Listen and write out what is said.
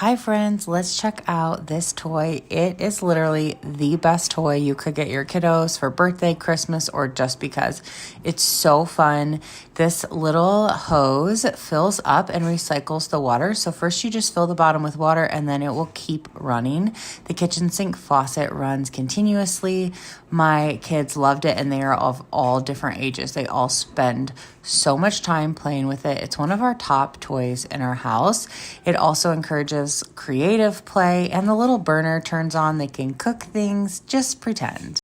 Hi friends, let's check out this toy. It is literally the best toy you could get your kiddos for birthday, Christmas, or just because. It's so fun. This little hose fills up and recycles the water. So first you just fill the bottom with water and then it will keep running. The kitchen sink faucet runs continuously. My kids loved it and they are of all different ages. They all spend so much time playing with it. It's one of our top toys in our house. It also encourages creative play, and the little burner turns on. They can cook things, just pretend.